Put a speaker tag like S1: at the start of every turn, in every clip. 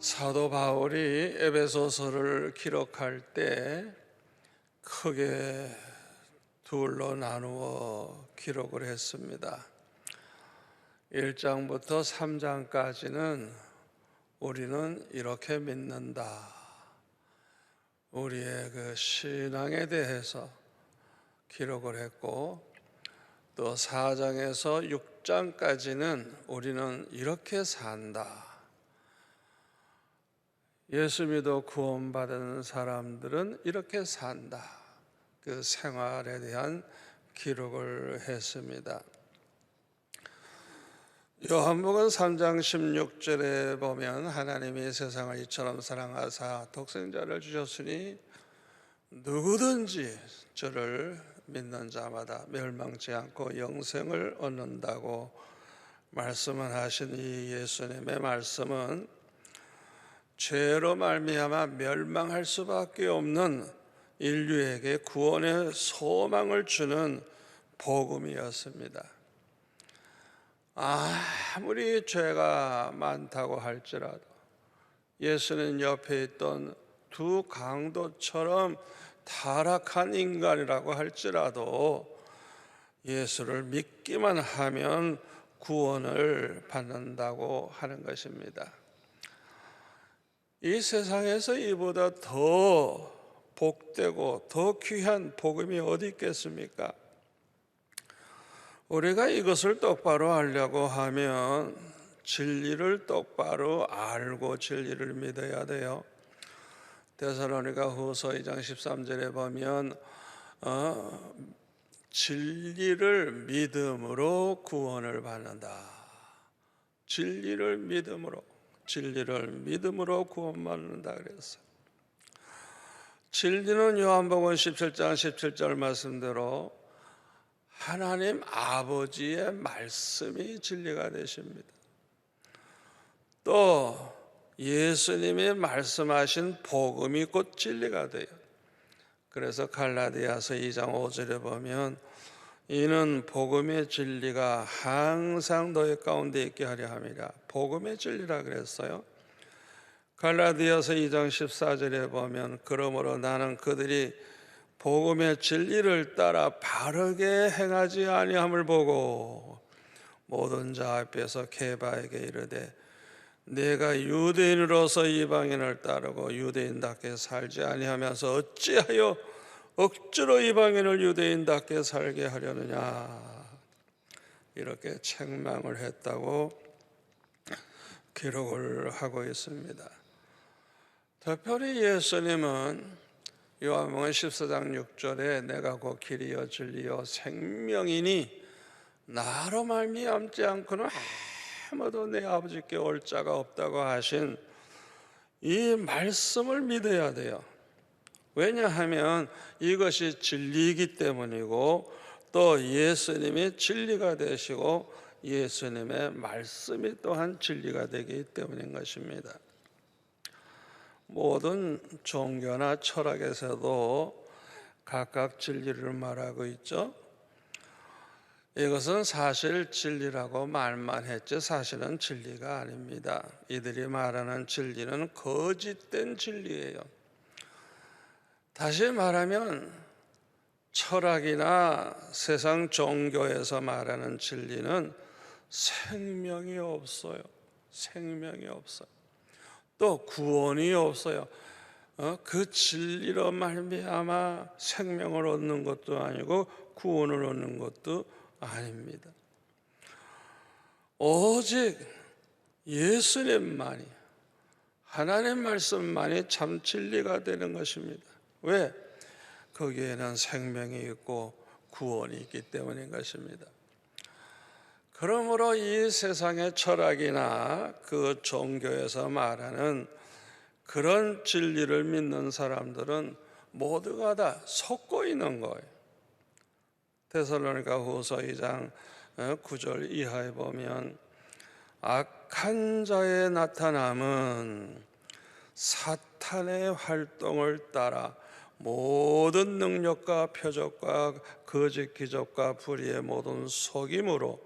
S1: 사도 바울이 에베소서를 기록할 때 크게 둘로 나누어 기록을 했습니다. 1장부터 3장까지는 우리는 이렇게 믿는다. 우리의 그 신앙에 대해서 기록을 했고, 또 4장에서 6장까지는 우리는 이렇게 산다. 예수 믿어 구원받은 사람들은 이렇게 산다. 그 생활에 대한 기록을 했습니다. 요한복음 3장 16절에 보면 하나님이 세상을 이처럼 사랑하사 독생자를 주셨으니 누구든지 저를 믿는 자마다 멸망치 않고 영생을 얻는다고 말씀을 하신 이 예수님의 말씀은 죄로 말미암아 멸망할 수밖에 없는 인류에게 구원의 소망을 주는 복음이었습니다. 아무리 죄가 많다고 할지라도 예수는 옆에 있던 두 강도처럼 타락한 인간이라고 할지라도 예수를 믿기만 하면 구원을 받는다고 하는 것입니다. 이 세상에서 이보다 더 복되고 더 귀한 복음이 어디 있겠습니까? 우리가 이것을 똑바로 알려고 하면 진리를 똑바로 알고 진리를 믿어야 돼요. 데살로니가 후서 2장 13절에 보면 진리를 믿음으로 구원을 받는다. 진리를 믿음으로 구원받는다 그랬어요. 진리는 요한복음 17장 17절 말씀대로 하나님 아버지의 말씀이 진리가 되십니다. 또 예수님이 말씀하신 복음이 곧 진리가 돼요. 그래서 갈라디아서 2장 5절에 보면 이는 복음의 진리가 항상 너희 가운데 있게 하려 함이라. 복음의 진리라 그랬어요. 갈라디아서 2장 14절에 보면 그러므로 나는 그들이 복음의 진리를 따라 바르게 행하지 아니함을 보고 모든 자 앞에서 게바에게 이르되 내가 유대인으로서 이방인을 따르고 유대인답게 살지 아니하면서 어찌하여 억지로 이방인을 유대인답게 살게 하려느냐, 이렇게 책망을 했다고 기록을 하고 있습니다. 특별히 예수님은 요한복음 14장 6절에 내가 곧 길이요 진리요 생명이니 나로 말미암지 않고는 아무도 내 아버지께 올 자가 없다고 하신 이 말씀을 믿어야 돼요. 왜냐하면 이것이 진리이기 때문이고 또 예수님이 진리가 되시고 예수님의 말씀이 또한 진리가 되기 때문인 것입니다. 모든 종교나 철학에서도 각각 진리를 말하고 있죠. 이것은 사실 진리라고 말만 했지 사실은 진리가 아닙니다. 이들이 말하는 진리는 거짓된 진리예요. 다시 말하면 철학이나 세상 종교에서 말하는 진리는 생명이 없어요. 생명이 없어요. 또 구원이 없어요. 그 진리로 말미암아 생명을 얻는 것도 아니고 구원을 얻는 것도 아닙니다. 오직 예수님만이, 하나님 말씀만이 참 진리가 되는 것입니다. 왜? 거기에는 생명이 있고 구원이 있기 때문인 것입니다. 그러므로 이 세상의 철학이나 그 종교에서 말하는 그런 진리를 믿는 사람들은 모두가 다 속고 있는 거예요. 데살로니가 후서 2장 9절 이하에 보면 악한 자의 나타남은 사탄의 활동을 따라 모든 능력과 표적과 거짓 기적과 불의의 모든 속임으로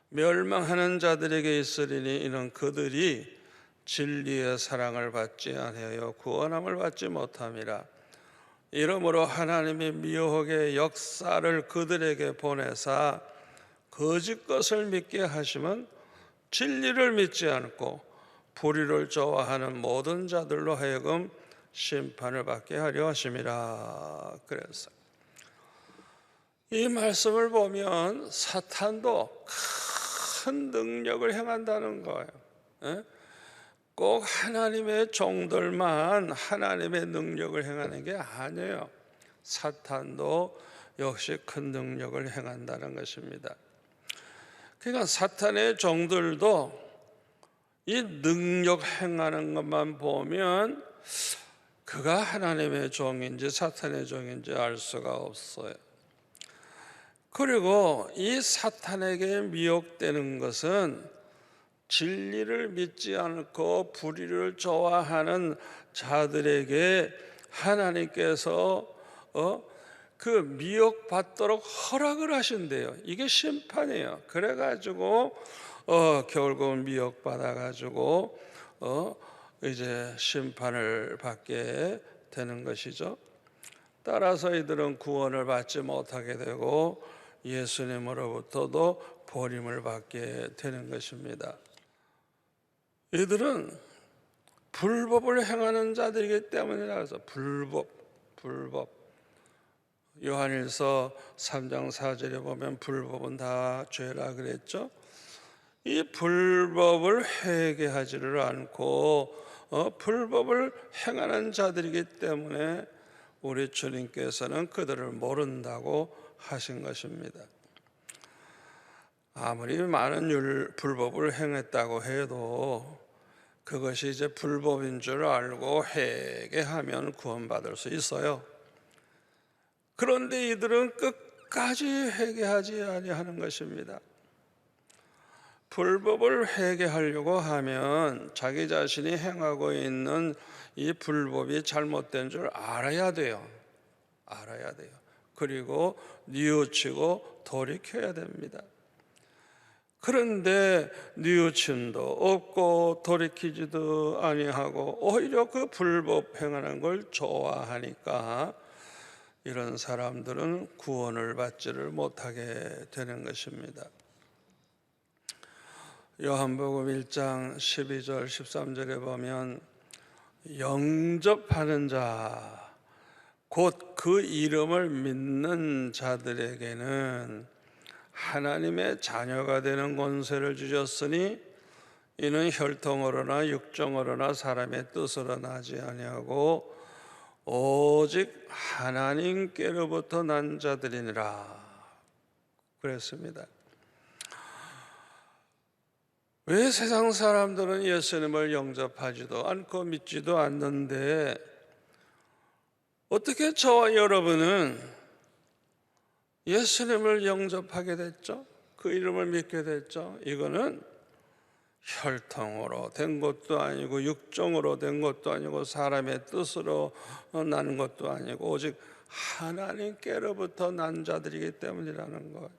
S1: 멸망하는 자들에게 있으리니 이는 그들이 진리의 사랑을 받지 아니하여 구원함을 받지 못함이라. 이러므로 하나님이 미혹의 역사를 그들에게 보내사 거짓 것을 믿게 하시면 진리를 믿지 않고 불의를 좋아하는 모든 자들로 하여금 심판을 받게 하려 하심이라. 그래서 이 말씀을 보면 사탄도 큰 능력을 행한다는 거예요. 꼭 하나님의 종들만 하나님의 능력을 행하는 게 아니에요. 사탄도 역시 큰 능력을 행한다는 것입니다. 그러니까 사탄의 종들도 이 능력 행하는 것만 보면 그가 하나님의 종인지 사탄의 종인지 알 수가 없어요. 그리고 이 사탄에게 미혹되는 것은 진리를 믿지 않고 불의를 좋아하는 자들에게 하나님께서 그 미혹받도록 허락을 하신대요. 이게 심판이에요. 그래가지고 결국은 미혹받아가지고 이제 심판을 받게 되는 것이죠. 따라서 이들은 구원을 받지 못하게 되고 예수님으로부터도 버림을 받게 되는 것입니다. 이들은 불법을 행하는 자들이기 때문이라 해서 불법. 요한일서 3장 4절에 보면 불법은 다 죄라 그랬죠. 이 불법을 회개하지를 않고 불법을 행하는 자들이기 때문에 우리 주님께서는 그들을 모른다고 하신 것입니다. 아무리 많은 불법을 행했다고 해도 그것이 이제 불법인 줄 알고 회개하면 구원받을 수 있어요. 그런데 이들은 끝까지 회개하지 아니하는 것입니다. 불법을 회개하려고 하면 자기 자신이 행하고 있는 이 불법이 잘못된 줄 알아야 돼요. 그리고 뉘우치고 돌이켜야 됩니다. 그런데 뉘우침도 없고 돌이키지도 아니하고 오히려 그 불법 행하는 걸 좋아하니까 이런 사람들은 구원을 받지를 못하게 되는 것입니다. 요한복음 1장 12절 13절에 보면 영접하는 자, 곧 그 이름을 믿는 자들에게는 하나님의 자녀가 되는 권세를 주셨으니 이는 혈통으로나 육정으로나 사람의 뜻으로 나지 아니하고 오직 하나님께로부터 난 자들이니라 그랬습니다. 왜 세상 사람들은 예수님을 영접하지도 않고 믿지도 않는데 어떻게 저와 여러분은 예수님을 영접하게 됐죠? 그 이름을 믿게 됐죠? 이거는 혈통으로 된 것도 아니고 육정으로 된 것도 아니고 사람의 뜻으로 난 것도 아니고 오직 하나님께로부터 난 자들이기 때문이라는 것.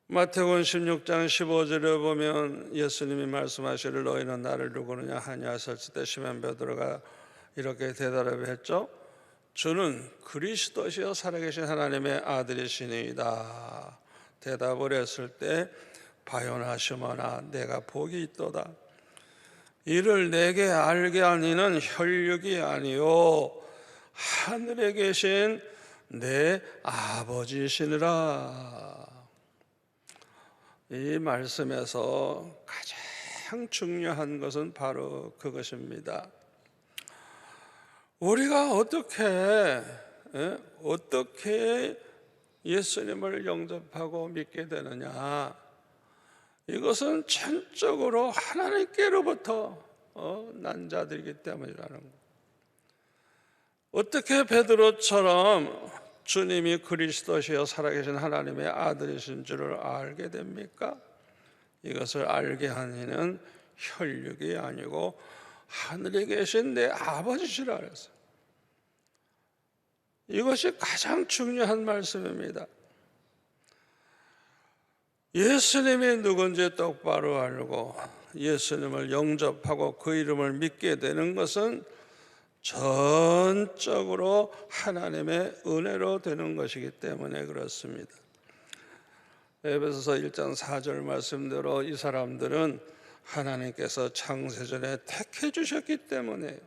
S1: 마태복음 16장 15절에 보면 예수님이 말씀하시기를 너희는 나를 누구느냐 하냐 하셨을 때 시몬 베드로가 이렇게 대답했죠. 주는 그리스도시요 살아계신 하나님의 아들이시니이다. 대답을 했을 때 바요나 시몬아 내가 복이 있도다. 이를 내게 알게 하니는 혈육이 아니요 하늘에 계신 내 아버지시니라. 이 말씀에서 가장 중요한 것은 바로 그것입니다. 우리가 어떻게 예수님을 영접하고 믿게 되느냐? 이것은 전적으로 하나님께로부터 난 자들이기 때문이라는 것. 어떻게 베드로처럼 주님이 그리스도시여 살아계신 하나님의 아들이신 줄을 알게 됩니까? 이것을 알게 하니는 혈육이 아니고 하늘에 계신 내 아버지시라 그랬어요. 이것이 가장 중요한 말씀입니다. 예수님이 누군지 똑바로 알고 예수님을 영접하고 그 이름을 믿게 되는 것은 전적으로 하나님의 은혜로 되는 것이기 때문에 그렇습니다. 에베소서 1장 4절 말씀대로 이 사람들은 하나님께서 창세전에 택해 주셨기 때문에,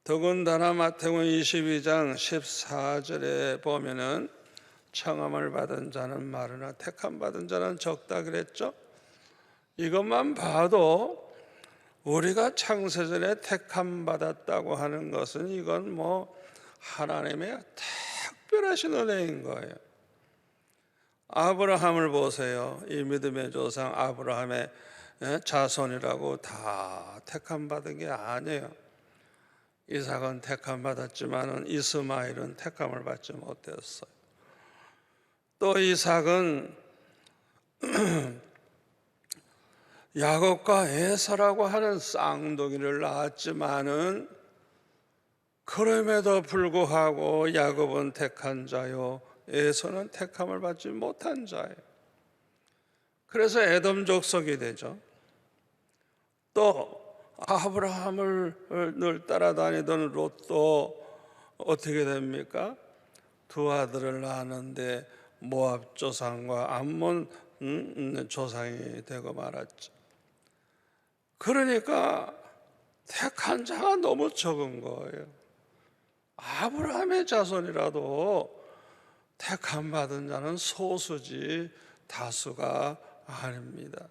S1: 더군다나 마태복음 22장 14절에 보면은 청함을 받은 자는 많으나 택함 받은 자는 적다 그랬죠. 이것만 봐도 우리가 창세전에 택함 받았다고 하는 것은 이건 뭐 하나님의 특별하신 은혜인 거예요. 아브라함을 보세요. 이 믿음의 조상 아브라함의 자손이라고 다 택함 받은 게 아니에요. 이삭은 택함 받았지만은 이스마엘은 택함을 받지 못했어요. 또 이삭은 야곱과 에사라고 하는 쌍둥이를 낳았지만은 그럼에도 불구하고 야곱은 택한 자요, 에사는 택함을 받지 못한 자예요. 그래서 에돔 족속이 되죠. 또 아브라함을 늘 따라다니던 롯도 어떻게 됩니까? 두 아들을 낳았는데 모압 조상과 암몬 조상이 되고 말았죠. 그러니까 택한 자가 너무 적은 거예요. 아브라함의 자손이라도 택함 받은 자는 소수지 다수가 아닙니다.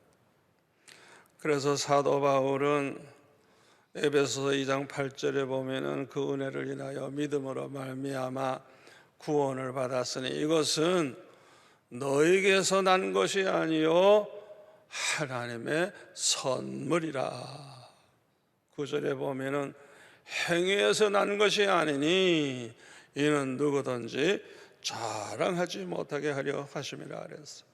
S1: 그래서 사도 바울은 에베소서 2장 8절에 보면은 그 은혜를 인하여 믿음으로 말미암아 구원을 받았으니 이것은 너에게서 난 것이 아니요 하나님의 선물이라. 9절에 보면은 행위에서 난 것이 아니니 이는 누구든지 자랑하지 못하게 하려 하심이라 그랬어요.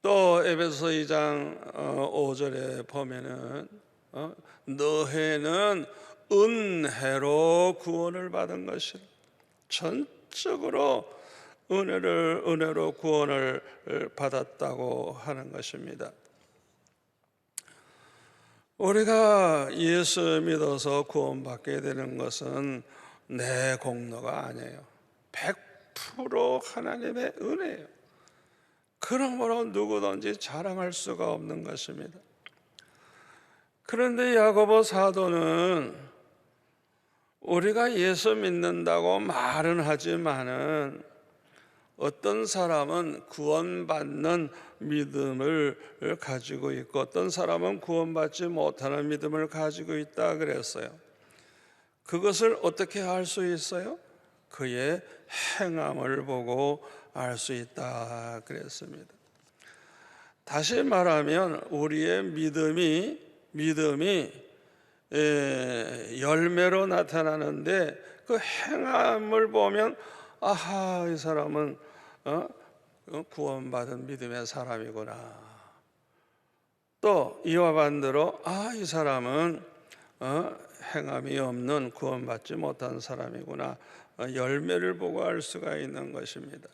S1: 또 에베소서 2장 5절에 보면은 너희는 은혜로 구원을 받은 것이라. 전적으로 은혜로 구원을 받았다고 하는 것입니다. 우리가 예수 믿어서 구원받게 되는 것은 내 공로가 아니에요. 100% 하나님의 은혜예요. 그러므로 누구든지 자랑할 수가 없는 것입니다. 그런데 야고보 사도는 우리가 예수 믿는다고 말은 하지만은 어떤 사람은 구원받는 믿음을 가지고 있고 어떤 사람은 구원받지 못하는 믿음을 가지고 있다 그랬어요. 그것을 어떻게 알 수 있어요? 그의 행함을 보고 알 수 있다 그랬습니다. 다시 말하면 우리의 믿음이 열매로 나타나는데 그 행함을 보면 아하, 이 사람은 구원받은 믿음의 사람이구나. 또 이와 반대로 이 사람은 행함이 없는 구원받지 못한 사람이구나. 열매를 보고 알 수가 있는 것입니다.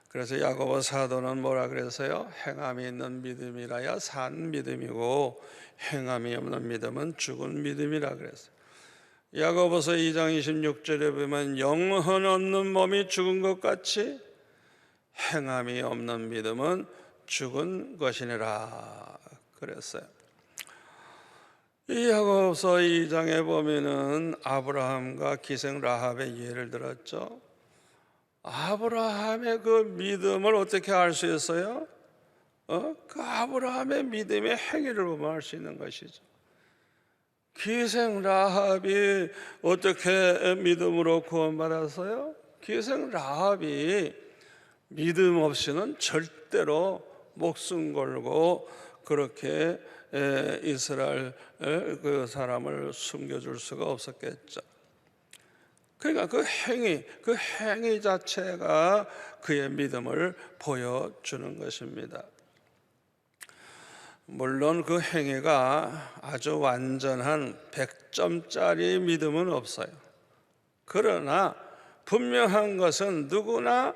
S1: 그래서 야고보 사도는 뭐라 그랬어요? 행함이 있는 믿음이라야 산 믿음이고 행함이 없는 믿음은 죽은 믿음이라 그랬어요. 야고보서 2장 26절에 보면 영혼 없는 몸이 죽은 것 같이 행함이 없는 믿음은 죽은 것이니라 그랬어요. 이 야고보서 2장에 보면은 아브라함과 기생 라합의 예를 들었죠. 아브라함의 그 믿음을 어떻게 알 수 있어요? 그 아브라함의 믿음의 행위를 보면 알 수 있는 것이죠. 기생 라합이 어떻게 믿음으로 구원받았어요? 기생 라합이 믿음 없이는 절대로 목숨 걸고 그렇게 이스라엘 그 사람을 숨겨줄 수가 없었겠죠. 그러니까 그 행위 자체가 그의 믿음을 보여주는 것입니다. 물론 그 행위가 아주 완전한 100점짜리 믿음은 없어요. 그러나 분명한 것은 누구나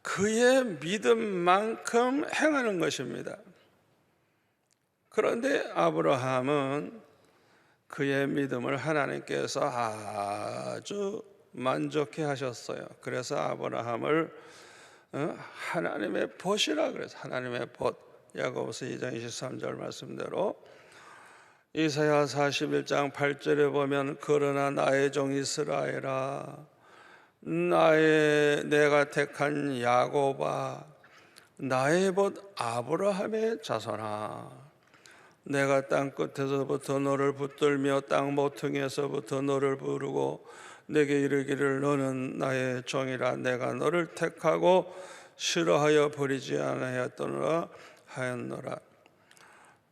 S1: 그의 믿음만큼 행하는 것입니다. 그런데 아브라함은 그의 믿음을 하나님께서 아주 만족해 하셨어요. 그래서 아브라함을 하나님의 벗이라 그래서 하나님의 벗. 야고보서 2장 23절 말씀대로 이사야 41장 8절에 보면 그러나 나의 종 이스라엘아, 내가 택한 야곱아, 나의 벗 아브라함의 자손아, 내가 땅 끝에서부터 너를 붙들며 땅 모퉁이에서부터 너를 부르고 내게 이르기를 너는 나의 종이라. 내가 너를 택하고 싫어하여 버리지 아니하였노라 하였노라.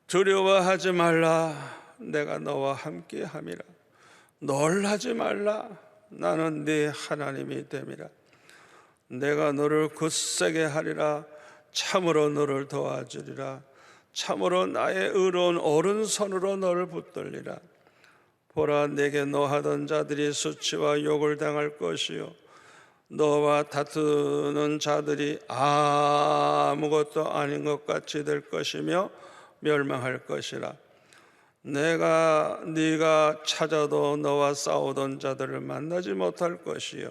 S1: 두려워하지 말라, 내가 너와 함께 함이라. 놀라지 말라, 나는 네 하나님이 됨이라. 내가 너를 굳세게 하리라. 참으로 너를 도와주리라. 참으로 나의 의로운 오른손으로 너를 붙들리라. 보라, 내게 노하던 자들이 수치와 욕을 당할 것이요 너와 다투는 자들이 아무것도 아닌 것 같이 될 것이며 멸망할 것이라. 네가 찾아도 너와 싸우던 자들을 만나지 못할 것이요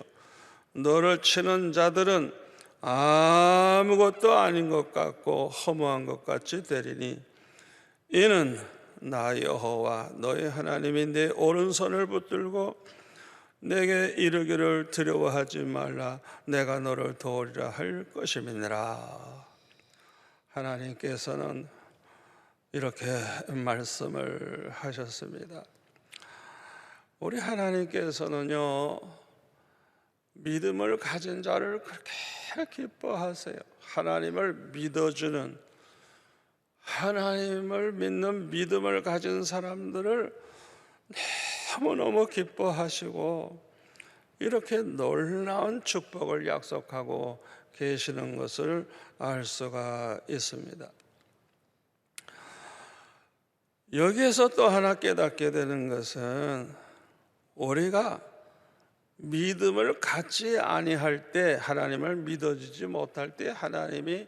S1: 너를 치는 자들은 아무것도 아닌 것 같고 허무한 것 같이 되리니 이는 나 여호와 너의 하나님이 내 오른손을 붙들고 내게 이르기를 두려워하지 말라, 내가 너를 도우리라 할 것임이니라. 하나님께서는 이렇게 말씀을 하셨습니다. 우리 하나님께서는요, 믿음을 가진 자를 그렇게 기뻐하세요. 하나님을 믿어주는, 하나님을 믿는 믿음을 가진 사람들을 너무너무 기뻐하시고 이렇게 놀라운 축복을 약속하고 계시는 것을 알 수가 있습니다. 여기에서 또 하나 깨닫게 되는 것은 우리가 믿음을 갖지 아니할 때, 하나님을 믿어주지 못할 때 하나님이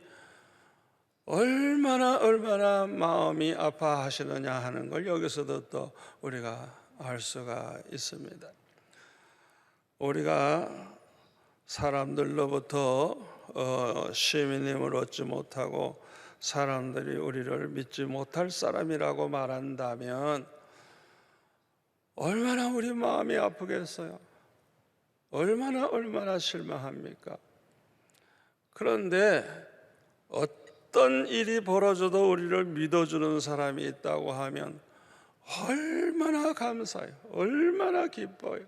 S1: 얼마나 마음이 아파하시느냐 하는 걸 여기서도 또 우리가 알 수가 있습니다. 우리가 사람들로부터 시민임을 얻지 못하고 사람들이 우리를 믿지 못할 사람이라고 말한다면 얼마나 우리 마음이 아프겠어요. 얼마나 실망합니까? 그런데 어떤 일이 벌어져도 우리를 믿어주는 사람이 있다고 하면 얼마나 감사해요. 얼마나 기뻐요.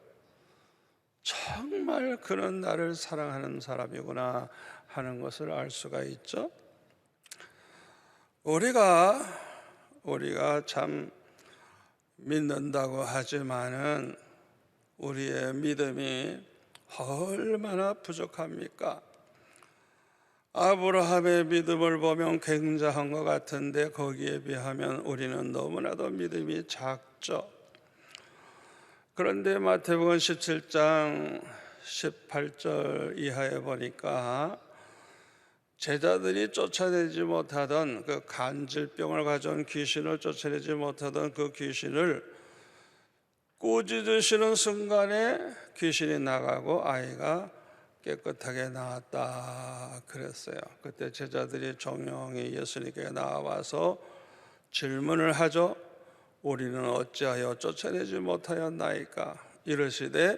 S1: 정말 그는 나를 사랑하는 사람이구나 하는 것을 알 수가 있죠. 우리가 참 믿는다고 하지만은 우리의 믿음이 얼마나 부족합니까? 아브라함의 믿음을 보면 굉장한 것 같은데 거기에 비하면 우리는 너무나도 믿음이 작죠. 그런데 마태복음 17장 18절 이하에 보니까 제자들이 쫓아내지 못하던 그 간질병을 가져온 귀신을 쫓아내지 못하던 그 귀신을 꾸짖으시는 순간에 귀신이 나가고 아이가 깨끗하게 나왔다 그랬어요. 그때 제자들이 종용이 예수님께 나와서 질문을 하죠. 우리는 어찌하여 쫓아내지 못하였나이까? 이르시되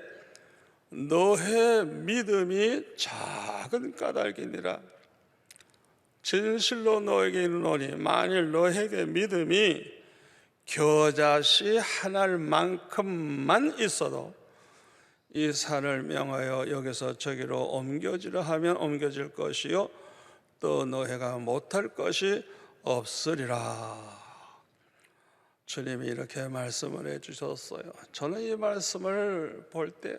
S1: 너의 믿음이 작은 까닭이니라. 진실로 너에게 이르노니 만일 너에게 믿음이 겨자씨 하나만큼만 있어도 이 산을 명하여 여기서 저기로 옮겨지라 하면 옮겨질 것이요 또 너희가 못할 것이 없으리라. 주님이 이렇게 말씀을 해주셨어요. 저는 이 말씀을 볼 때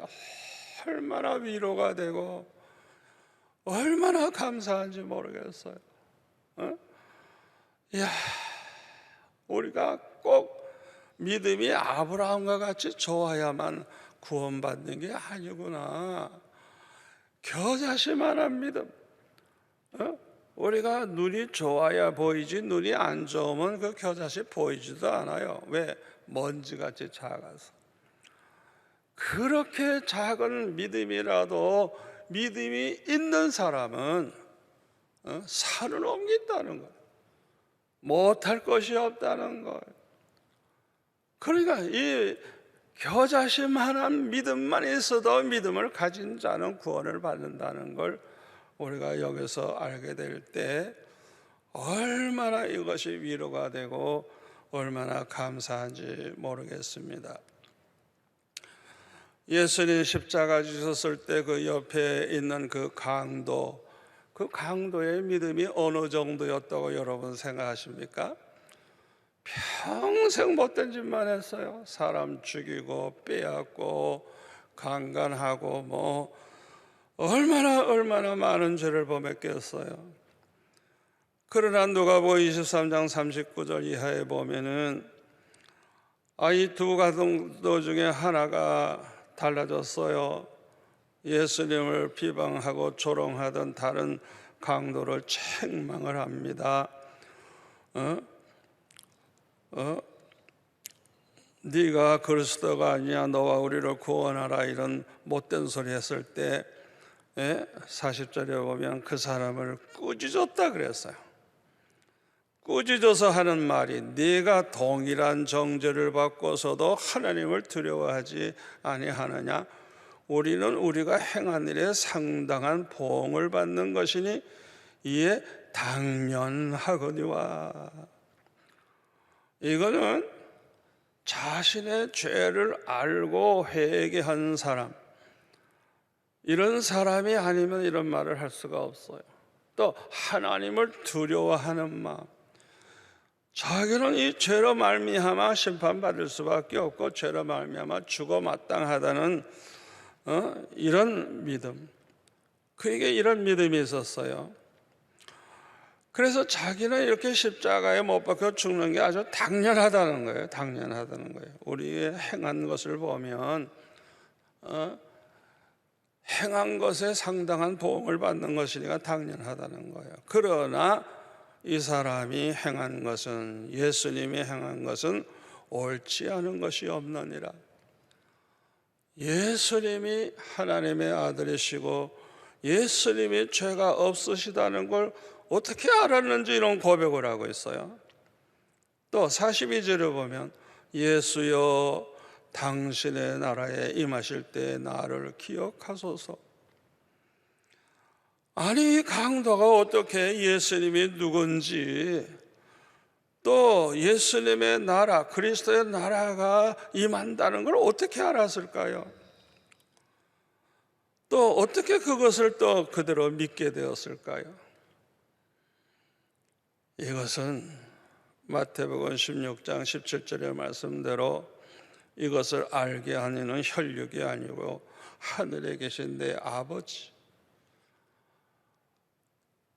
S1: 얼마나 위로가 되고 얼마나 감사한지 모르겠어요. 이야, 우리가 꼭 믿음이 아브라함과 같이 좋아야만 구원받는 게 아니구나. 겨자씨만한 믿음, 우리가 눈이 좋아야 보이지 눈이 안 좋으면 그 겨자씨 보이지도 않아요. 왜? 먼지같이 작아서. 그렇게 작은 믿음이라도 믿음이 있는 사람은 산을 옮긴다는 거예요. 못할 것이 없다는 거예요. 그러니까 이 겨자씨만한 믿음만 있어도 믿음을 가진 자는 구원을 받는다는 걸 우리가 여기서 알게 될 때 얼마나 이것이 위로가 되고 얼마나 감사한지 모르겠습니다. 예수님 십자가 지셨을 때 그 옆에 있는 그 강도의 믿음이 어느 정도였다고 여러분 생각하십니까? 평생 못된 짓만 했어요. 사람 죽이고 빼앗고 강간하고 뭐 얼마나 많은 죄를 범했겠어요. 그러나 누가복음 23장 39절 이하에 보면은 이 두 강도 중에 하나가 달라졌어요. 예수님을 비방하고 조롱하던 다른 강도를 책망을 합니다. 네가 그리스도가 아니냐, 너와 우리를 구원하라, 이런 못된 소리 했을 때 40절에 보면 그 사람을 꾸짖었다 그랬어요. 꾸짖어서 하는 말이, 네가 동일한 정죄를 받고서도 하나님을 두려워하지 아니하느냐? 우리는 우리가 행한 일에 상당한 보응을 받는 것이니 이에 당면하거니와. 이거는 자신의 죄를 알고 회개한 사람, 이런 사람이 아니면 이런 말을 할 수가 없어요. 또 하나님을 두려워하는 마음, 자기는 이 죄로 말미암아 심판받을 수밖에 없고 죄로 말미암아 죽어 마땅하다는 이런 믿음, 그에게 이런 믿음이 있었어요. 그래서 자기는 이렇게 십자가에 못 박혀 죽는 게 아주 당연하다는 거예요. 당연하다는 거예요. 우리의 행한 것을 보면 행한 것에 상당한 보응을 받는 것이니까 당연하다는 거예요. 그러나 이 사람이 행한 것은, 예수님이 행한 것은 옳지 않은 것이 없느니라. 예수님이 하나님의 아들이시고 예수님이 죄가 없으시다는 걸 어떻게 알았는지 이런 고백을 하고 있어요. 또 42절에 보면 예수여 당신의 나라에 임하실 때 나를 기억하소서. 아니, 이 강도가 어떻게 예수님이 누군지, 또 예수님의 나라, 그리스도의 나라가 임한다는 걸 어떻게 알았을까요? 또 어떻게 그것을 또 그대로 믿게 되었을까요? 이것은 마태복음 16장 17절의 말씀대로 이것을 알게 하는 혈육이 아니고 하늘에 계신 내 아버지,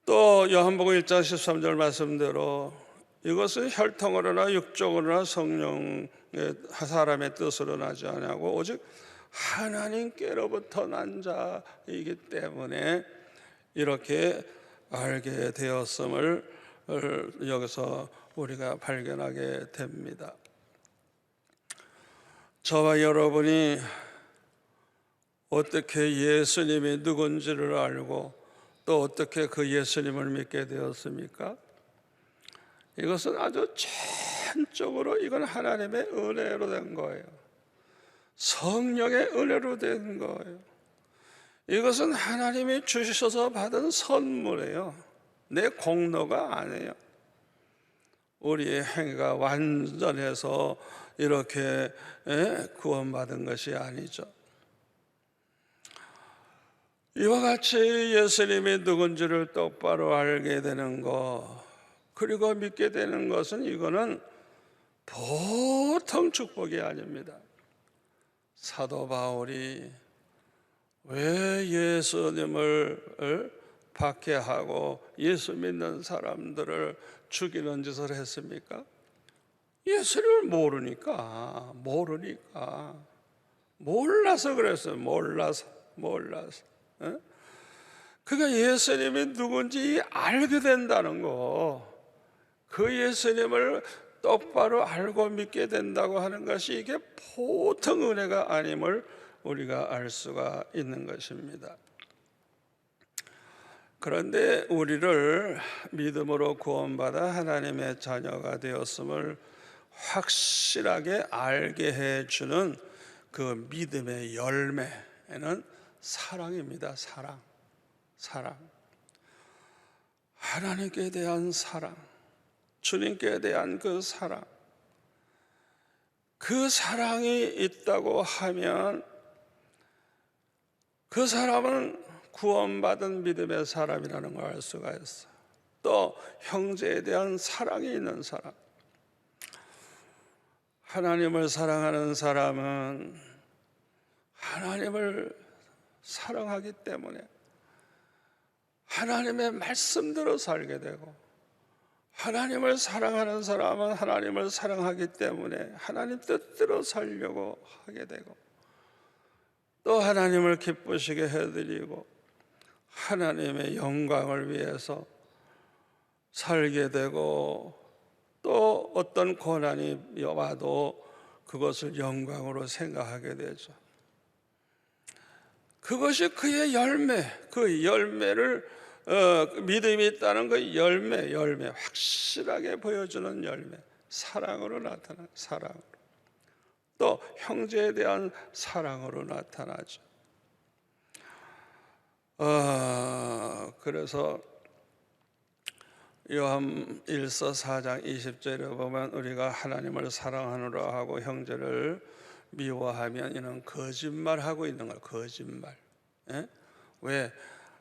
S1: 또 요한복음 1장 13절 말씀대로 이것은 혈통으로나 육적으로나 성령의 사람의 뜻으로 나지 않고 오직 하나님께로부터 난 자이기 때문에 이렇게 알게 되었음을 여기서 우리가 발견하게 됩니다. 저와 여러분이 어떻게 예수님이 누군지를 알고 또 어떻게 그 예수님을 믿게 되었습니까? 이것은 아주 전적으로 이건 하나님의 은혜로 된 거예요. 성령의 은혜로 된 거예요. 이것은 하나님이 주셔서 받은 선물이에요. 내 공로가 아니에요. 우리의 행위가 완전해서 이렇게 구원받은 것이 아니죠. 이와 같이 예수님이 누군지를 똑바로 알게 되는 것, 그리고 믿게 되는 것은 이거는 보통 축복이 아닙니다. 사도 바울이 왜 예수님을 박해하고 예수 믿는 사람들을 죽이는 짓을 했습니까? 예수님을 몰라서 그랬어요. 몰라서. 그러니까 예수님이 누군지 알게 된다는 거, 그 예수님을 똑바로 알고 믿게 된다고 하는 것이 이게 보통 은혜가 아님을 우리가 알 수가 있는 것입니다. 그런데 우리를 믿음으로 구원받아 하나님의 자녀가 되었음을 확실하게 알게 해주는 그 믿음의 열매는 사랑입니다. 사랑. 하나님께 대한 사랑, 주님께 대한 그 사랑. 그 사랑이 있다고 하면 그 사람은 구원받은 믿음의 사람이라는 걸 알 수가 있어요. 또 형제에 대한 사랑이 있는 사람. 하나님을 사랑하는 사람은 하나님을 사랑하기 때문에 하나님의 말씀대로 살게 되고, 하나님을 사랑하는 사람은 하나님을 사랑하기 때문에 하나님 뜻대로 살려고 하게 되고, 또 하나님을 기쁘시게 해드리고 하나님의 영광을 위해서 살게 되고, 또 어떤 고난이 와도 그것을 영광으로 생각하게 되죠. 그것이 그의 열매, 그 열매를 믿음이 있다는 그 열매 확실하게 보여주는 열매, 사랑으로 나타나는, 사랑으로, 또 형제에 대한 사랑으로 나타나죠. 그래서 요한 1서 4장 20절에 보면 우리가 하나님을 사랑하노라 하고 형제를 미워하면 이는 거짓말하고 있는 거예요. 거짓말. 왜?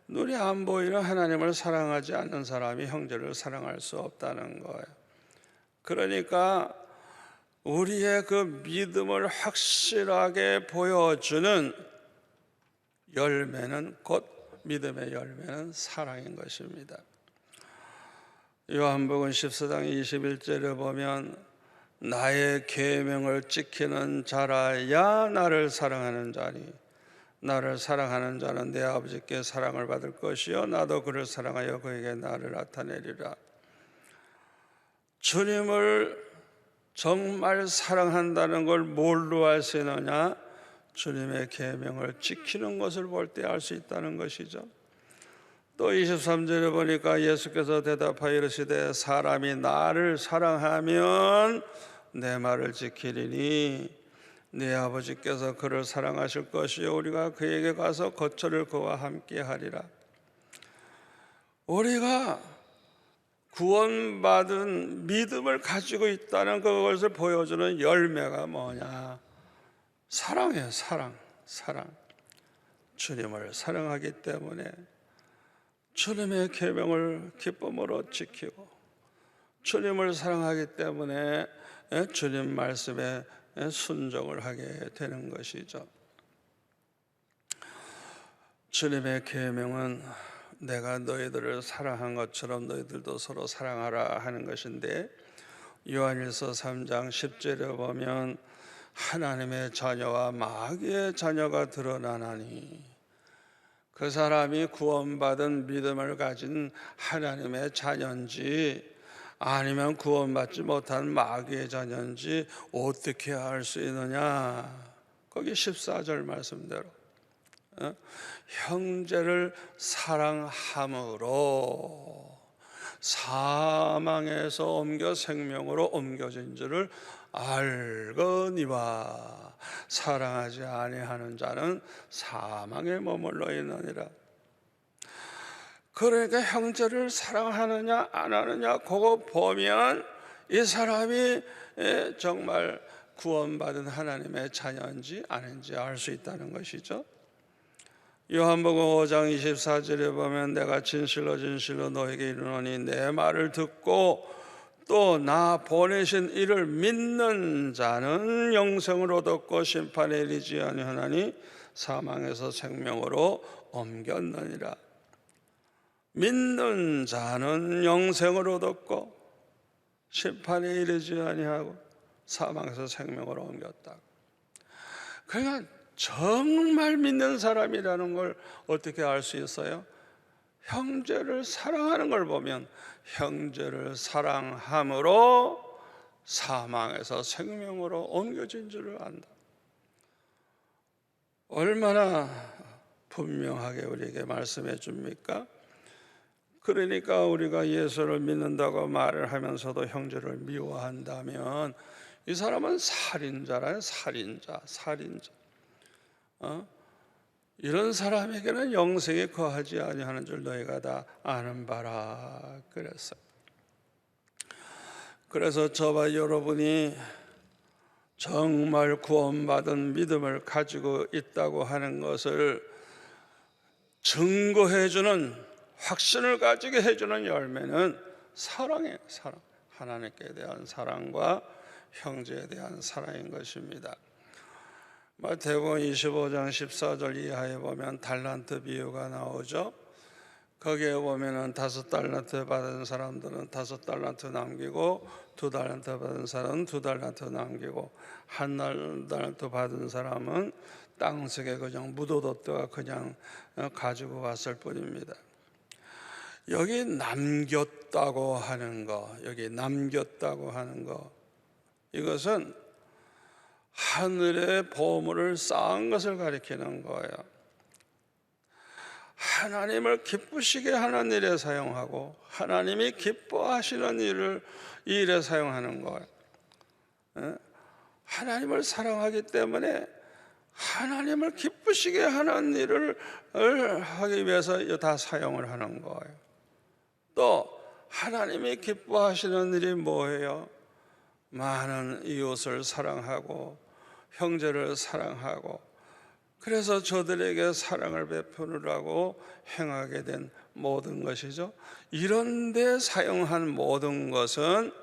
S1: 눈이 안 보이는 하나님을 사랑하지 않는 사람이 형제를 사랑할 수 없다는 거예요. 그러니까 우리의 그 믿음을 확실하게 보여주는 열매는, 곧 믿음의 열매는 사랑인 것입니다. 요한복음 14장 21절에 보면 나의 계명을 지키는 자라야 나를 사랑하는 자니 나를 사랑하는 자는 내 아버지께 사랑을 받을 것이요 나도 그를 사랑하여 그에게 나를 나타내리라. 주님을 정말 사랑한다는 걸 뭘로 알 수 있느냐? 주님의 계명을 지키는 것을 볼 때 알 수 있다는 것이죠. 또 23절에 보니까 예수께서 대답하여 이르시되 사람이 나를 사랑하면 내 말을 지키리니 네 아버지께서 그를 사랑하실 것이요 우리가 그에게 가서 거처를 그와 함께 하리라. 우리가 구원받은 믿음을 가지고 있다는 그것을 보여주는 열매가 뭐냐? 사랑이에요. 사랑. 주님을 사랑하기 때문에 주님의 계명을 기쁨으로 지키고, 주님을 사랑하기 때문에 주님 말씀에 순종을 하게 되는 것이죠. 주님의 계명은 내가 너희들을 사랑한 것처럼 너희들도 서로 사랑하라 하는 것인데, 요한일서 3장 10절에 보면 하나님의 자녀와 마귀의 자녀가 드러나나니, 그 사람이 구원받은 믿음을 가진 하나님의 자녀인지 아니면 구원받지 못한 마귀의 자녀인지 어떻게 알 수 있느냐? 거기 14절 말씀대로 형제를 사랑함으로 사망에서 옮겨 생명으로 옮겨진 줄을 알거니와 사랑하지 아니하는 자는 사망에 머물러 있느니라. 그러니까 형제를 사랑하느냐 안 하느냐 그거 보면 이 사람이 정말 구원받은 하나님의 자녀인지 아닌지 알 수 있다는 것이죠. 요한복음 5장 24절에 보면 내가 진실로 너에게 이르노니 내 말을 듣고 또 나 보내신 이를 믿는 자는 영생을 얻었고 심판에 이르지 아니하나니 사망에서 생명으로 옮겼느니라. 믿는 자는 영생을 얻었고 심판에 이르지 아니하고 사망에서 생명으로 옮겼다. 그러니까 정말 믿는 사람이라는 걸 어떻게 알 수 있어요? 형제를 사랑하는 걸 보면 형제를 사랑함으로 사망에서 생명으로 옮겨진 줄을 안다. 얼마나 분명하게 우리에게 말씀해 줍니까? 그러니까 우리가 예수를 믿는다고 말을 하면서도 형제를 미워한다면 이 사람은 살인자라요. 살인자. 이런 사람에게는 영생에 거하지 아니하는 줄 너희가 다 아는 바라 그랬어요. 그래서 저와 여러분이 정말 구원받은 믿음을 가지고 있다고 하는 것을 증거해주는, 확신을 가지게 해주는 열매는 사랑이에요. 사랑. 하나님께 대한 사랑과 형제에 대한 사랑인 것입니다. 마태복음 25장 14절 이하에 보면 달란트 비유가 나오죠. 거기에 보면은 5달란트 받은 사람들은 5달란트 남기고 2달란트 받은 사람은 2달란트 남기고 1달란트 받은 사람은 땅속에 그냥 묻어뒀다가 그냥 가지고 왔을 뿐입니다. 여기 남겼다고 하는 거, 이것은 하늘의 보물을 쌓은 것을 가리키는 거예요. 하나님을 기쁘시게 하는 일에 사용하고 하나님이 기뻐하시는 일에 사용하는 거예요. 하나님을 사랑하기 때문에 하나님을 기쁘시게 하는 일을 하기 위해서 다 사용을 하는 거예요. 또 하나님이 기뻐하시는 일이 뭐예요? 많은 이웃을 사랑하고 형제를 사랑하고, 그래서 저들에게 사랑을 베푸느라고 행하게 된 모든 것이죠. 이런 데 사용한 모든 것은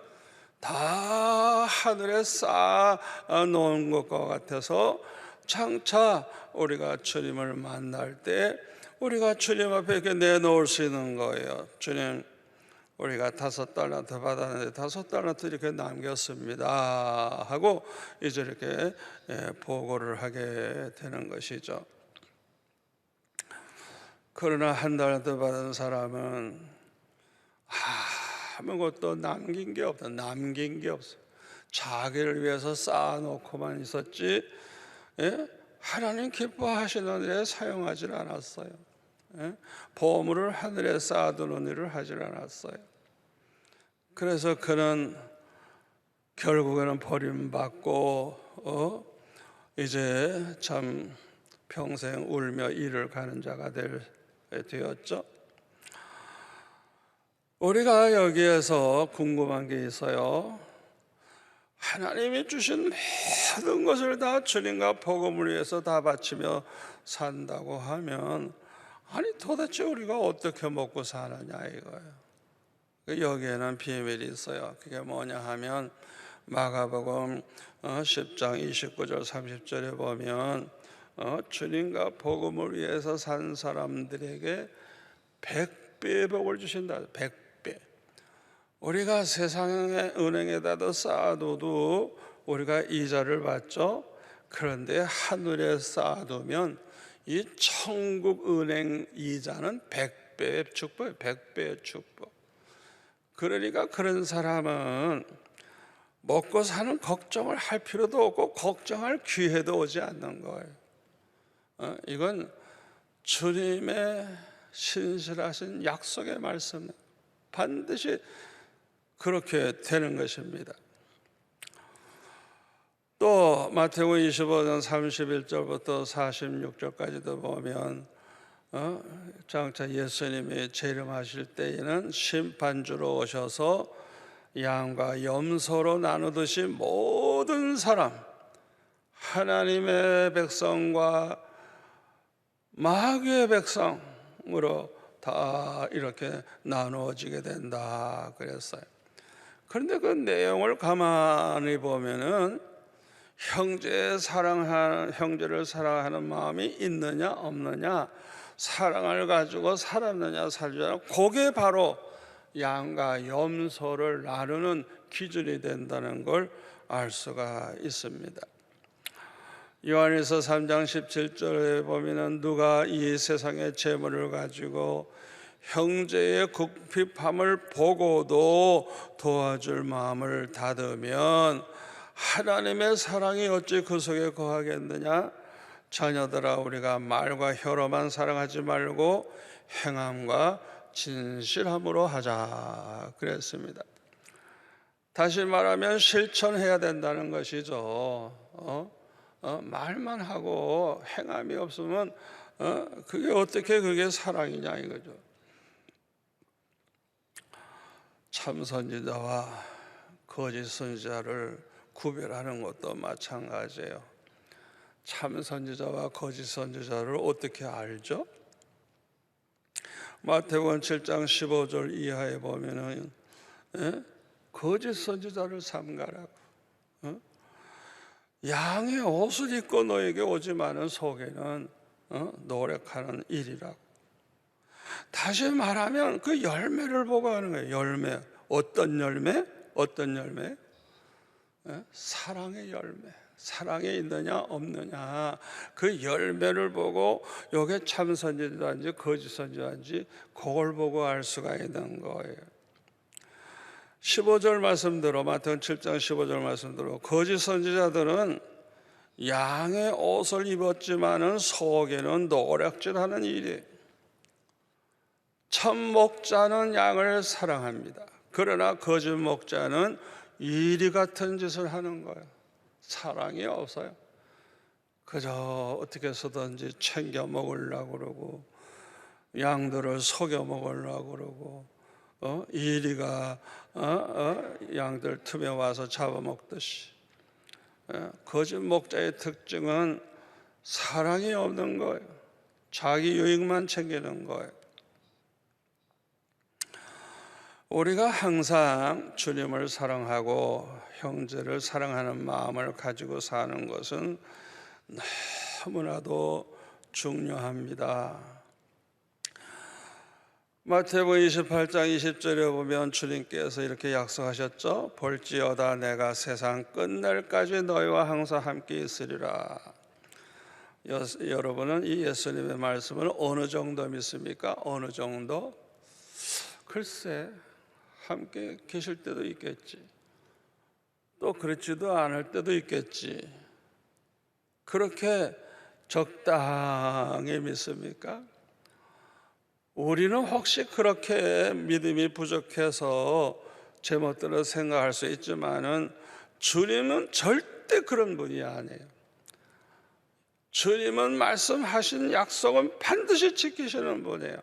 S1: 다 하늘에 쌓아 놓은 것과 같아서 장차 우리가 주님을 만날 때 우리가 주님 앞에 이렇게 내놓을 수 있는 거예요. 주님, 우리가 5달란트 받았는데 5달란트 이렇게 남겼습니다 하고 이제 이렇게 보고를 하게 되는 것이죠. 그러나 1달란트 받은 사람은 아무것도 남긴 게 없어. 자기를 위해서 쌓아놓고만 있었지 하나님 기뻐하시는 일에 사용하지 않았어요. 보물을 하늘에 쌓아두는 일을 하지 않았어요. 그래서 그는 결국에는 버림받고 이제 참 평생 울며 이를 가는 자가 되었죠. 우리가 여기에서 궁금한 게 있어요. 하나님이 주신 모든 것을 다 주님과 복음을 위해서 다 바치며 산다고 하면 아니 도대체 우리가 어떻게 먹고 사느냐 이거예요. 여기에는 비밀이 있어요. 그게 뭐냐 하면 마가복음 10장 29절 30절에 보면 주님과 복음을 위해서 산 사람들에게 100배의 복을 주신다. 100배. 우리가 세상의 은행에다도 쌓아둬도 우리가 이자를 받죠. 그런데 하늘에 쌓아두면 이 천국 은행 이자는 100배의 축복이에요. 100배의 축복. 그러니까 그런 사람은 먹고 사는 걱정을 할 필요도 없고 걱정할 기회도 오지 않는 거예요. 이건 주님의 신실하신 약속의 말씀, 반드시 그렇게 되는 것입니다. 또 마태복음 25장 31절부터 46절까지도 보면 장차 예수님이 재림하실 때에는 심판주로 오셔서 양과 염소로 나누듯이 모든 사람, 하나님의 백성과 마귀의 백성으로 다 이렇게 나누어지게 된다 그랬어요. 그런데 그 내용을 가만히 보면은 형제를 사랑하는 마음이 있느냐 없느냐, 사랑을 가지고 살았느냐 살지 않았느냐, 그게 바로 양과 염소를 나누는 기준이 된다는 걸 알 수가 있습니다. 요한일서 3장 17절에 보면은 누가 이 세상의 재물을 가지고 형제의 궁핍함을 보고도 도와줄 마음을 닫으면 하나님의 사랑이 어찌 그 속에 거하겠느냐? 자녀들아, 우리가 말과 혀로만 사랑하지 말고 행함과 진실함으로 하자 그랬습니다. 다시 말하면 실천해야 된다는 것이죠. 말만 하고 행함이 없으면 그게 어떻게 그게 사랑이냐 이거죠. 참 선지자와 거짓 선지자를 구별하는 것도 마찬가지예요. 참 선지자와 거짓 선지자를 어떻게 알죠? 마태복음 7장 15절 이하에 보면은 거짓 선지자를 삼가라고. 양의 옷을 입고 너에게 오지만은 속에는 노력하는 일이라고. 다시 말하면 그 열매를 보고 하는 거예요. 열매. 어떤 열매? 어떤 열매? 사랑의 열매. 사랑에 있느냐 없느냐 그 열매를 보고 이게 참 선지자인지 거짓 선지자인지 그걸 보고 알 수가 있는 거예요. 15절 말씀대로 마태복음 7장 15절 말씀대로 거짓 선지자들은 양의 옷을 입었지만은 속에는 노략질하는 일이. 참 목자는 양을 사랑합니다. 그러나 거짓 목자는 이리 같은 짓을 하는 거예요. 사랑이 없어요. 그저 어떻게 해서든지 챙겨 먹으려고 그러고 양들을 속여 먹으려고 그러고 이리가 양들 틈에 와서 잡아먹듯이. 거짓 목자의 특징은 사랑이 없는 거예요. 자기 유익만 챙기는 거예요. 우리가 항상 주님을 사랑하고 형제를 사랑하는 마음을 가지고 사는 것은 너무나도 중요합니다. 마태복음 28장 20절에 보면 주님께서 이렇게 약속하셨죠. 볼지어다 내가 세상 끝날까지 너희와 항상 함께 있으리라. 여러분은 이 예수님의 말씀을 어느 정도 믿습니까? 어느 정도? 글쎄, 함께 계실 때도 있겠지. 또 그렇지도 않을 때도 있겠지. 그렇게 적당히 믿습니까? 우리는 혹시 그렇게 믿음이 부족해서 제멋대로 생각할 수 있지만은 주님은 절대 그런 분이 아니에요. 주님은 말씀하신 약속은 반드시 지키시는 분이에요.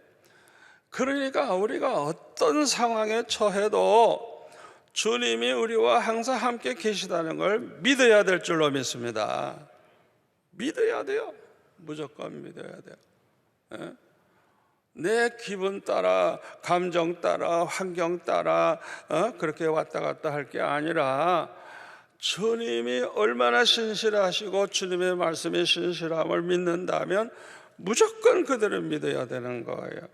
S1: 그러니까 우리가 어떤 상황에 처해도 주님이 우리와 항상 함께 계시다는 걸 믿어야 될 줄로 믿습니다. 믿어야 돼요. 무조건 믿어야 돼요. 내 기분 따라, 감정 따라, 환경 따라 그렇게 왔다 갔다 할 게 아니라 주님이 얼마나 신실하시고 주님의 말씀이 신실함을 믿는다면 무조건 그들을 믿어야 되는 거예요.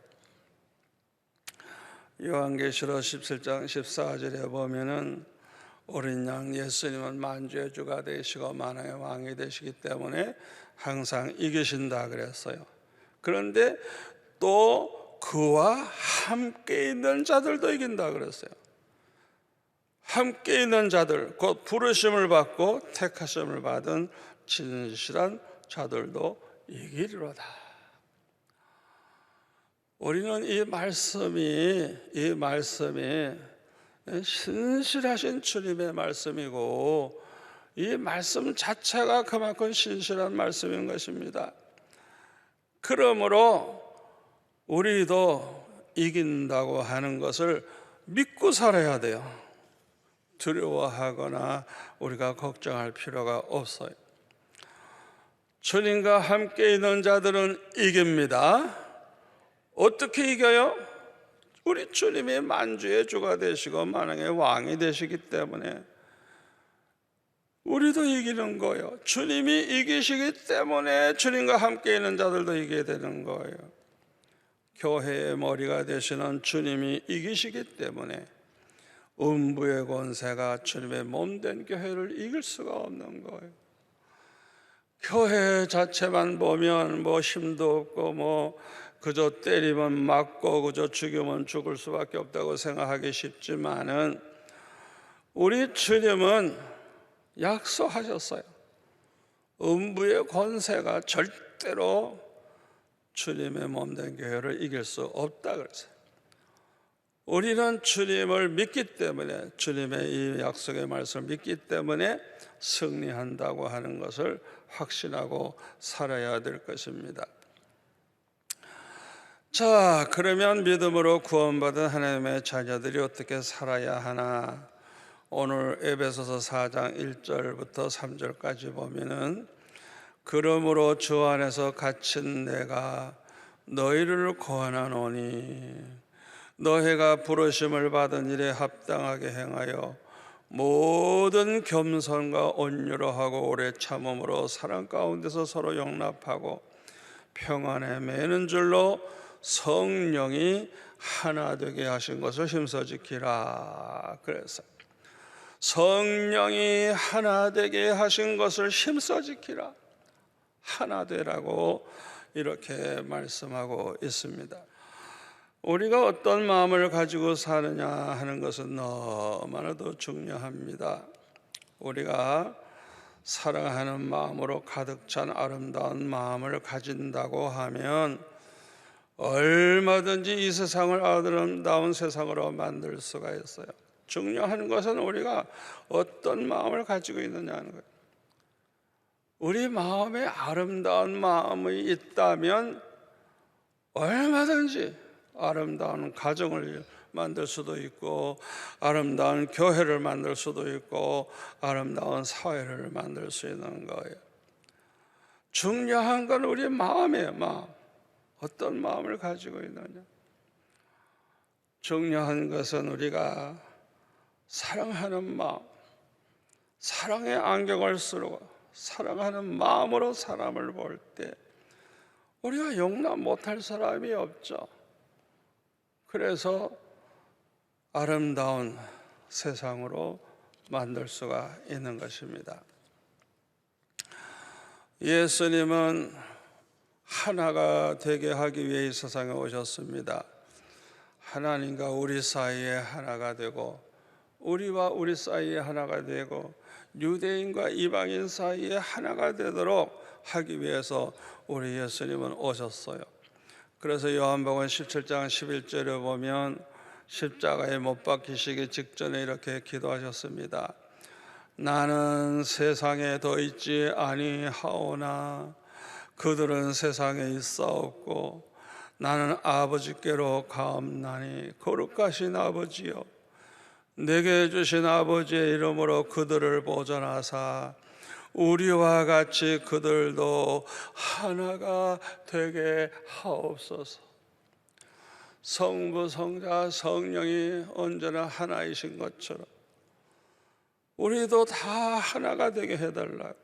S1: 요한계시록 17장 14절에 보면은 어린 양 예수님은 만주의 주가 되시고 만왕의 왕이 되시기 때문에 항상 이기신다 그랬어요. 그런데 또 그와 함께 있는 자들도 이긴다 그랬어요. 함께 있는 자들, 곧 부르심을 받고 택하심을 받은 진실한 자들도 이기리로다. 우리는 이 말씀이 신실하신 주님의 말씀이고 이 말씀 자체가 그만큼 신실한 말씀인 것입니다. 그러므로 우리도 이긴다고 하는 것을 믿고 살아야 돼요. 두려워하거나 우리가 걱정할 필요가 없어요. 주님과 함께 있는 자들은 이깁니다. 어떻게 이겨요? 우리 주님이 만주의 주가 되시고 만왕의 왕이 되시기 때문에 우리도 이기는 거예요. 주님이 이기시기 때문에 주님과 함께 있는 자들도 이기게 되는 거예요. 교회의 머리가 되시는 주님이 이기시기 때문에 음부의 권세가 주님의 몸된 교회를 이길 수가 없는 거예요. 교회 자체만 보면 뭐 힘도 없고 뭐 그저 때리면 맞고 그저 죽이면 죽을 수밖에 없다고 생각하기 쉽지만은 우리 주님은 약속하셨어요. 음부의 권세가 절대로 주님의 몸된 교회를 이길 수 없다 그랬어요. 우리는 주님을 믿기 때문에, 주님의 이 약속의 말씀을 믿기 때문에 승리한다고 하는 것을 확신하고 살아야 될 것입니다. 자, 그러면 믿음으로 구원받은 하나님의 자녀들이 어떻게 살아야 하나? 오늘 에베소서 4장 1절부터 3절까지 보면은, 그러므로 주 안에서 갇힌 내가 너희를 권하노니 너희가 부르심을 받은 일에 합당하게 행하여 모든 겸손과 온유로 하고 오래 참음으로 사랑 가운데서 서로 용납하고 평안에 매는 줄로 성령이 하나 되게 하신 것을 힘써 지키라. 그래서 성령이 하나 되게 하신 것을 힘써 지키라, 하나 되라고 이렇게 말씀하고 있습니다. 우리가 어떤 마음을 가지고 사느냐 하는 것은 너무나도 중요합니다. 우리가 사랑하는 마음으로 가득 찬 아름다운 마음을 가진다고 하면 얼마든지 이 세상을 아름다운 세상으로 만들 수가 있어요. 중요한 것은 우리가 어떤 마음을 가지고 있느냐는 거예요. 우리 마음에 아름다운 마음이 있다면 얼마든지 아름다운 가정을 만들 수도 있고, 아름다운 교회를 만들 수도 있고, 아름다운 사회를 만들 수 있는 거예요. 중요한 건 우리 마음이에요. 마음. 어떤 마음을 가지고 있느냐. 중요한 것은 우리가 사랑하는 마음, 사랑의 안경을 쓰고 사랑하는 마음으로 사람을 볼 때 우리가 용납 못할 사람이 없죠. 그래서 아름다운 세상으로 만들 수가 있는 것입니다. 예수님은 하나가 되게 하기 위해 이 세상에 오셨습니다. 하나님과 우리 사이에 하나가 되고, 우리와 우리 사이에 하나가 되고, 유대인과 이방인 사이에 하나가 되도록 하기 위해서 우리 예수님은 오셨어요. 그래서 요한복음 17장 11절에 보면 십자가에 못 박히시기 직전에 이렇게 기도하셨습니다. 나는 세상에 더 있지 아니하오나 그들은 세상에 있사옵고 나는 아버지께로 가옵나니 거룩하신 아버지여, 내게 주신 아버지의 이름으로 그들을 보존하사 우리와 같이 그들도 하나가 되게 하옵소서. 성부, 성자, 성령이 언제나 하나이신 것처럼 우리도 다 하나가 되게 해달라고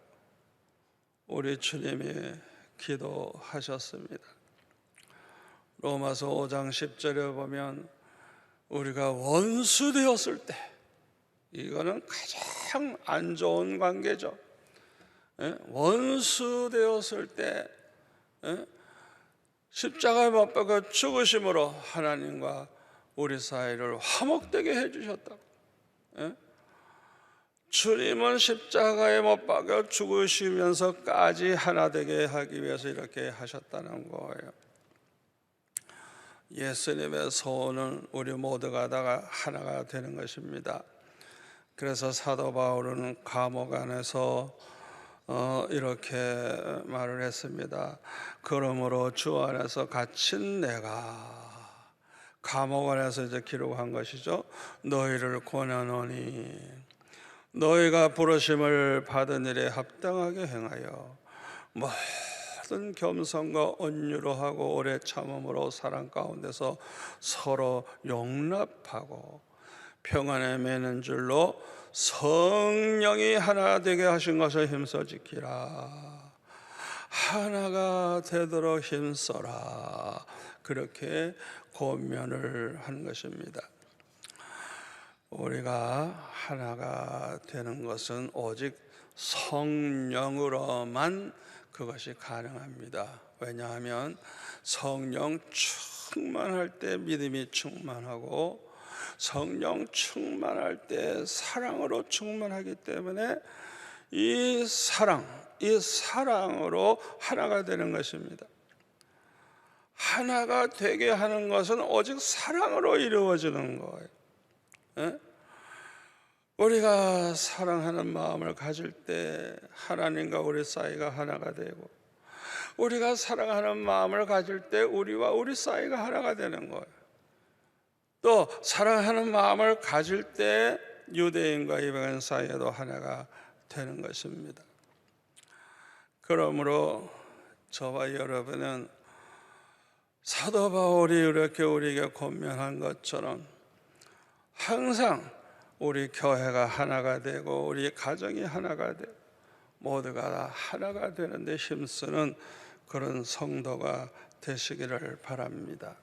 S1: 우리 주님이 기도하셨습니다. 로마서 5장 10절에 보면 우리가 원수 되었을 때, 이거는 가장 안 좋은 관계죠. 원수 되었을 때 십자가에 못 박혀 죽으심으로 하나님과 우리 사이를 화목되게 해주셨다. 주님은 십자가에 못 박혀 죽으시면서까지 하나 되게 하기 위해서 이렇게 하셨다는 거예요. 예수님의 소원은 우리 모두가 다 하나가 되는 것입니다. 그래서 사도 바울은 감옥 안에서 이렇게 말을 했습니다. 그러므로 주 안에서 갇힌 내가, 감옥 안에서 이제 기록한 것이죠. 너희를 권하노니 너희가 부르심을 받은 일에 합당하게 행하여 모든 겸손과 온유로 하고 오래 참음으로 사랑 가운데서 서로 용납하고 평안에 매는 줄로 성령이 하나 되게 하신 것을 힘써 지키라. 하나가 되도록 힘써라. 그렇게 권면을 한 것입니다. 우리가 하나가 되는 것은 오직 성령으로만 그것이 가능합니다. 왜냐하면 성령 충만할 때 믿음이 충만하고 성령 충만할 때 사랑으로 충만하기 때문에 이 사랑으로 하나가 되는 것입니다. 하나가 되게 하는 것은 오직 사랑으로 이루어지는 거예요. 예? 우리가 사랑하는 마음을 가질 때 하나님과 우리 사이가 하나가 되고, 우리가 사랑하는 마음을 가질 때 우리와 우리 사이가 하나가 되는 거예요. 또 사랑하는 마음을 가질 때 유대인과 이방인 사이에도 하나가 되는 것입니다. 그러므로 저와 여러분은 사도 바울이 이렇게 우리에게 권면한 것처럼 항상 우리 교회가 하나가 되고 우리 가정이 하나가 되고 모두가 하나가 되는 데 힘쓰는 그런 성도가 되시기를 바랍니다.